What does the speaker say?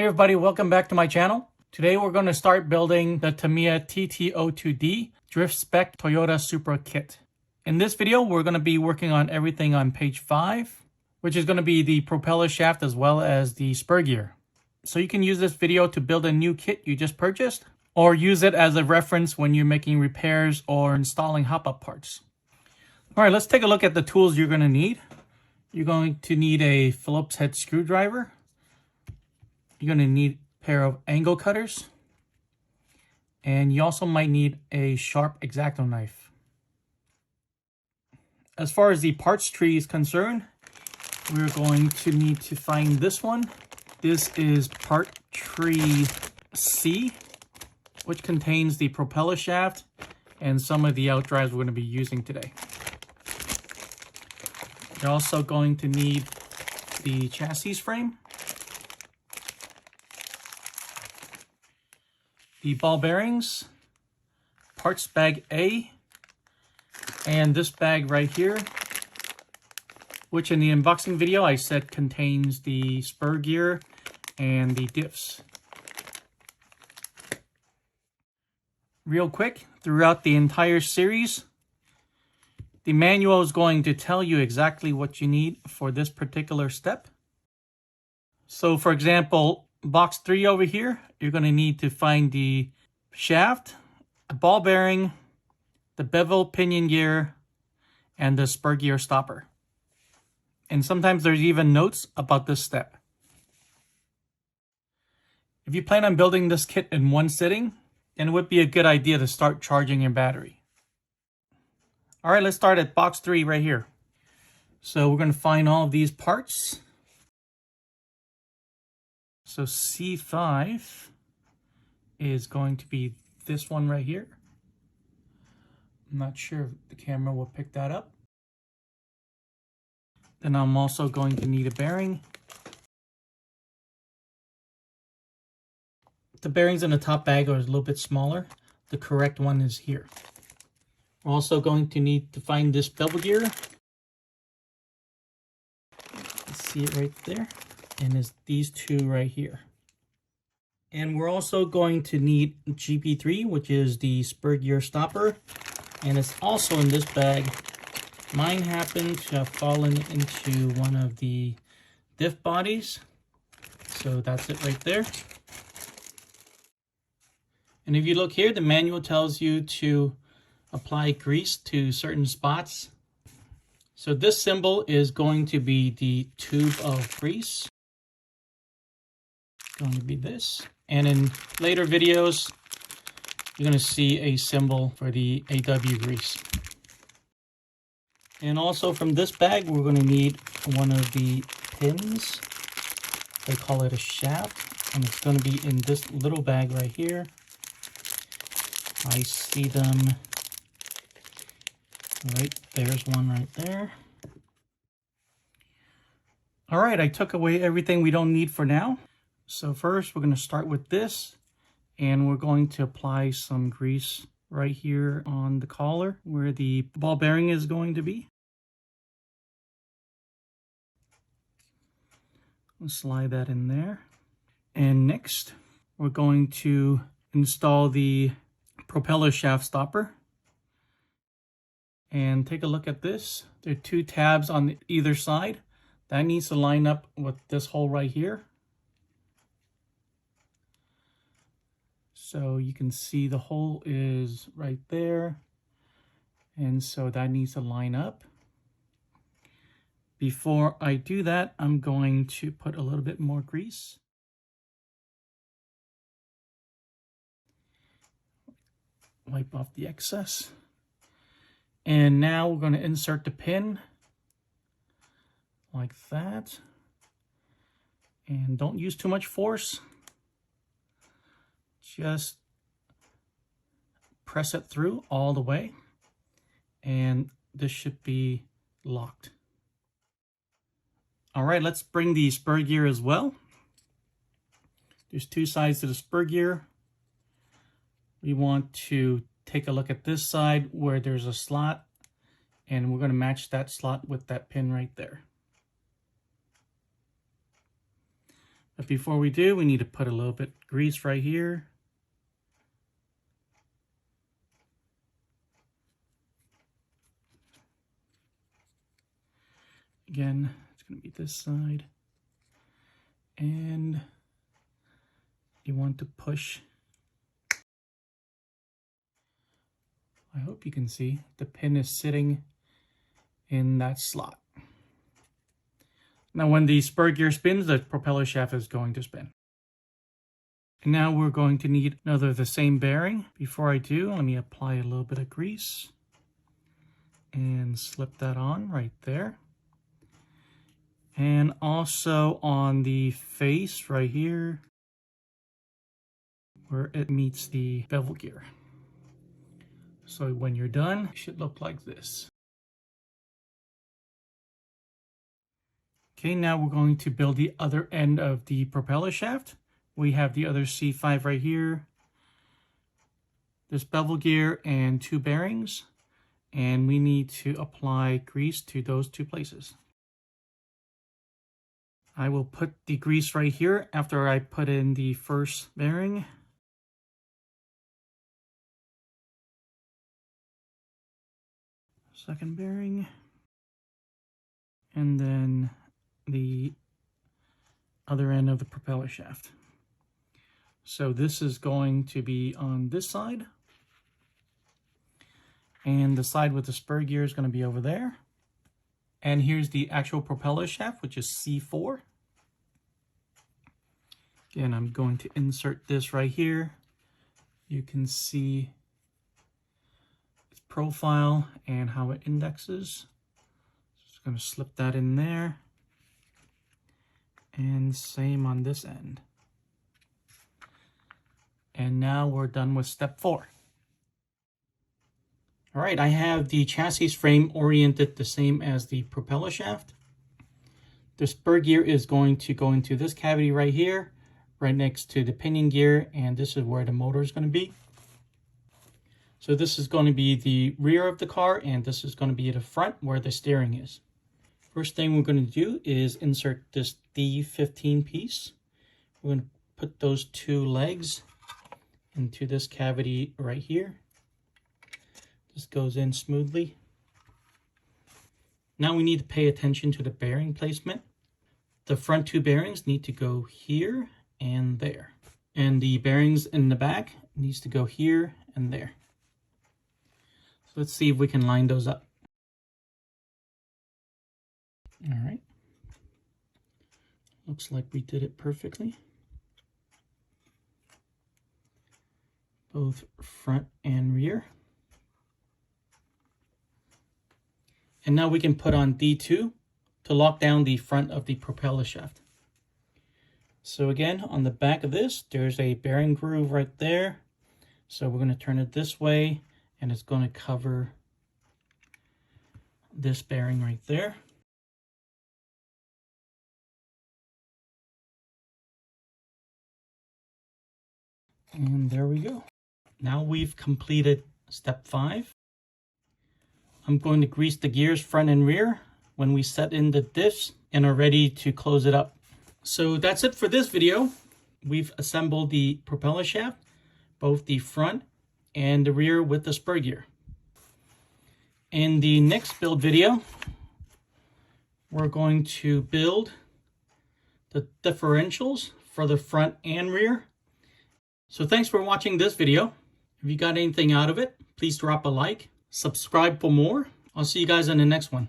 Hey everybody, welcome back to my channel. Today we're going to start building the Tamiya TT-02D Drift Spec Toyota Supra kit. In this video, we're going to be working on everything on page 5, which is going to be the propeller shaft as well as the spur gear. So you can use this video to build a new kit you just purchased, or use it as a reference when you're making repairs or installing hop-up parts. Alright, let's take a look at the tools you're going to need. You're going to need a Phillips head screwdriver. You're going to need a pair of angle cutters. And you also might need a sharp X-Acto knife. As far as the parts tree is concerned, we're going to need to find this one. This is part tree C, which contains the propeller shaft and some of the outdrives we're going to be using today. You're also going to need the chassis frame, the ball bearings, parts bag A, and this bag right here, which in the unboxing video I said contains the spur gear and the diffs. Real quick, throughout the entire series, the manual is going to tell you exactly what you need for this particular step. So for example, box 3 over here, you're going to need to find the shaft, the ball bearing, the bevel pinion gear, and the spur gear stopper. And sometimes there's even notes about this step. If you plan on building this kit in one sitting, then it would be a good idea to start charging your battery. All right, let's start at box 3 right here. So we're going to find all of these parts. So C5 is going to be this one right here. I'm not sure if the camera will pick that up. Then I'm also going to need a bearing. The bearings in the top bag are a little bit smaller. The correct one is here. We're also going to need to find this bevel gear. Let's see it right there. And it's these two right here. And we're also going to need GP3, which is the spur gear stopper. And it's also in this bag. Mine happened to have fallen into one of the diff bodies. So that's it right there. And if you look here, the manual tells you to apply grease to certain spots. So this symbol is going to be the tube of grease. It's going to be this. And in later videos, you're going to see a symbol for the AW grease. And also from this bag, we're going to need one of the pins. They call it a shaft. And it's going to be in this little bag right here. I see them. Right, there's one right there. All right, I took away everything we don't need for now. So first, we're going to start with this. And we're going to apply some grease right here on the collar where the ball bearing is going to be. We'll slide that in there. And next, we're going to install the propeller shaft stopper. And take a look at this. There are 2 tabs on either side. That needs to line up with this hole right here. So you can see the hole is right there. And so that needs to line up. Before I do that, I'm going to put a little bit more grease. Wipe off the excess. And now we're going to insert the pin like that. And don't use too much force. Just press it through all the way. And this should be locked. All right, let's bring the spur gear as well. There's 2 sides to the spur gear. We want to take a look at this side where there's a slot, and we're going to match that slot with that pin right there. But before we do, we need to put a little bit of grease right here. Again, it's going to be this side. And you want to push. I hope you can see the pin is sitting in that slot. Now when the spur gear spins, the propeller shaft is going to spin. And now we're going to need another the same bearing. Before I do, let me apply a little bit of grease and slip that on right there. And also on the face right here where it meets the bevel gear. So when you're done, it should look like this. Okay, now we're going to build the other end of the propeller shaft. We have the other C5 right here, this bevel gear and 2 bearings, and we need to apply grease to those 2 places. I will put the grease right here after I put in the first bearing. Second bearing. And then the other end of the propeller shaft. So this is going to be on this side. And the side with the spur gear is going to be over there. And here's the actual propeller shaft, which is C4. Again, I'm going to insert this right here. You can see its profile and how it indexes. Just going to slip that in there. And same on this end. And now we're done with step 4. All right, I have the chassis frame oriented the same as the propeller shaft. The spur gear is going to go into this cavity right here, right next to the pinion gear, and this is where the motor is going to be. So this is going to be the rear of the car, and this is going to be the front where the steering is. First thing we're going to do is insert this D15 piece. We're going to put those 2 legs into this cavity right here. This goes in smoothly. Now we need to pay attention to the bearing placement. The front 2 bearings need to go here and there. And the bearings in the back needs to go here and there. So let's see if we can line those up. All right. Looks like we did it perfectly. Both front and rear. And now we can put on D2 to lock down the front of the propeller shaft. So again, on the back of this, there's a bearing groove right there. So we're going to turn it this way, and it's going to cover this bearing right there. And there we go. Now we've completed step 5. I'm going to grease the gears front and rear when we set in the diffs and are ready to close it up. So that's it for this video. We've assembled the propeller shaft, both the front and the rear with the spur gear. In the next build video, we're going to build the differentials for the front and rear. So thanks for watching this video. If you got anything out of it, please drop a like. Subscribe for more. I'll see you guys in the next one.